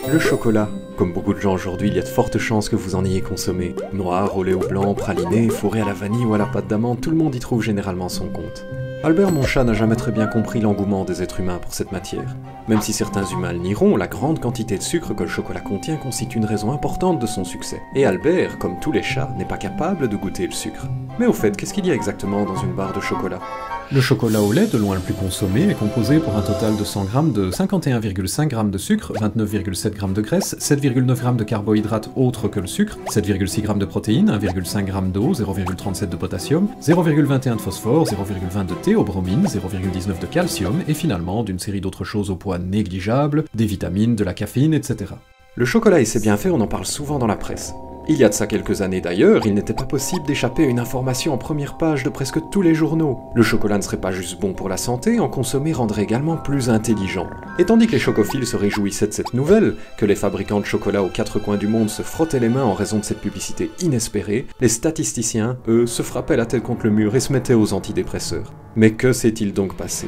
Le chocolat. Comme beaucoup de gens aujourd'hui, il y a de fortes chances que vous en ayez consommé. Noir, au lait au blanc, praliné, fourré à la vanille ou à la pâte d'amande, tout le monde y trouve généralement son compte. Albert Monchat n'a jamais très bien compris l'engouement des êtres humains pour cette matière. Même si certains humains le nieront, la grande quantité de sucre que le chocolat contient constitue une raison importante de son succès. Et Albert, comme tous les chats, n'est pas capable de goûter le sucre. Mais au fait, qu'est-ce qu'il y a exactement dans une barre de chocolat ? Le chocolat au lait, de loin le plus consommé, est composé pour un total de 100 g de 51,5 g de sucre, 29,7 g de graisse, 7,9 g de carbohydrates autres que le sucre, 7,6 g de protéines, 1,5 g d'eau, 0,37 de potassium, 0,21 de phosphore, 0,20 de théobromine, 0,19 de calcium, et finalement d'une série d'autres choses au poids négligeable, des vitamines, de la caféine, etc. Le chocolat et ses bienfaits, on en parle souvent dans la presse. Il y a de ça quelques années d'ailleurs, il n'était pas possible d'échapper à une information en première page de presque tous les journaux. Le chocolat ne serait pas juste bon pour la santé, en consommer rendrait également plus intelligent. Et tandis que les chocophiles se réjouissaient de cette nouvelle, que les fabricants de chocolat aux quatre coins du monde se frottaient les mains en raison de cette publicité inespérée, les statisticiens, eux, se frappaient la tête contre le mur et se mettaient aux antidépresseurs. Mais que s'est-il donc passé ?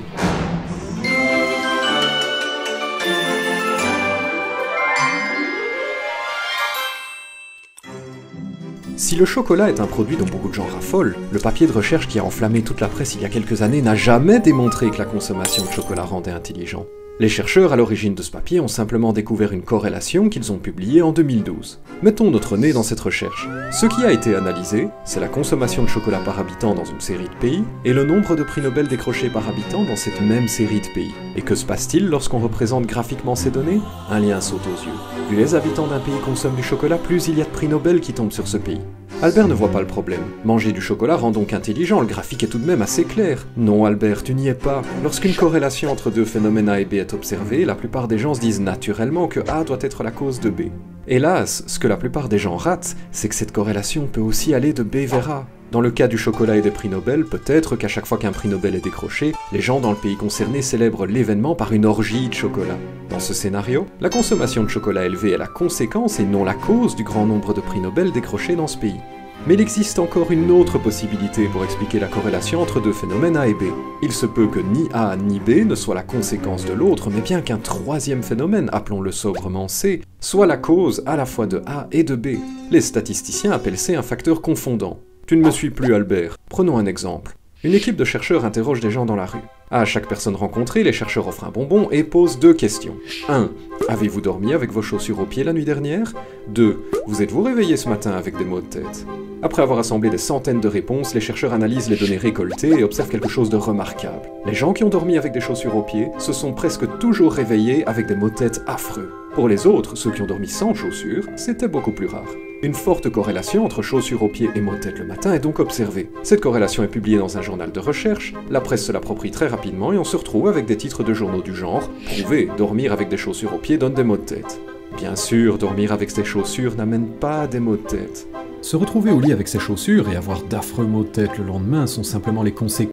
Si le chocolat est un produit dont beaucoup de gens raffolent, le papier de recherche qui a enflammé toute la presse il y a quelques années n'a jamais démontré que la consommation de chocolat rendait intelligent. Les chercheurs à l'origine de ce papier ont simplement découvert une corrélation qu'ils ont publiée en 2012. Mettons notre nez dans cette recherche. Ce qui a été analysé, c'est la consommation de chocolat par habitant dans une série de pays, et le nombre de prix Nobel décrochés par habitant dans cette même série de pays. Et que se passe-t-il lorsqu'on représente graphiquement ces données ? Un lien saute aux yeux. Plus les habitants d'un pays consomment du chocolat, plus il y a de prix Nobel qui tombent sur ce pays. Albert ne voit pas le problème. Manger du chocolat rend donc intelligent, le graphique est tout de même assez clair. Non Albert, tu n'y es pas. Lorsqu'une corrélation entre deux phénomènes A et B est observée, la plupart des gens se disent naturellement que A doit être la cause de B. Hélas, ce que la plupart des gens ratent, c'est que cette corrélation peut aussi aller de B vers A. Dans le cas du chocolat et des prix Nobel, peut-être qu'à chaque fois qu'un prix Nobel est décroché, les gens dans le pays concerné célèbrent l'événement par une orgie de chocolat. Dans ce scénario, la consommation de chocolat élevée est la conséquence et non la cause du grand nombre de prix Nobel décrochés dans ce pays. Mais il existe encore une autre possibilité pour expliquer la corrélation entre deux phénomènes A et B. Il se peut que ni A ni B ne soit la conséquence de l'autre, mais bien qu'un troisième phénomène, appelons-le sobrement C, soit la cause à la fois de A et de B. Les statisticiens appellent C un facteur confondant. Tu ne me suis plus, Albert. Prenons un exemple. Une équipe de chercheurs interroge des gens dans la rue. À chaque personne rencontrée, les chercheurs offrent un bonbon et posent deux questions. 1. Avez-vous dormi avec vos chaussures aux pieds la nuit dernière ? 2. Vous êtes-vous réveillé ce matin avec des maux de tête ? Après avoir assemblé des centaines de réponses, les chercheurs analysent les données récoltées et observent quelque chose de remarquable. Les gens qui ont dormi avec des chaussures aux pieds se sont presque toujours réveillés avec des maux de tête affreux. Pour les autres, ceux qui ont dormi sans chaussures, c'était beaucoup plus rare. Une forte corrélation entre chaussures aux pieds et maux de tête le matin est donc observée. Cette corrélation est publiée dans un journal de recherche, la presse se l'approprie très rapidement et on se retrouve avec des titres de journaux du genre « Prouvé, dormir avec des chaussures aux pieds donne des maux de tête ». Bien sûr, dormir avec ses chaussures n'amène pas des maux de tête. Se retrouver au lit avec ses chaussures et avoir d'affreux maux de tête le lendemain sont simplement les conséquences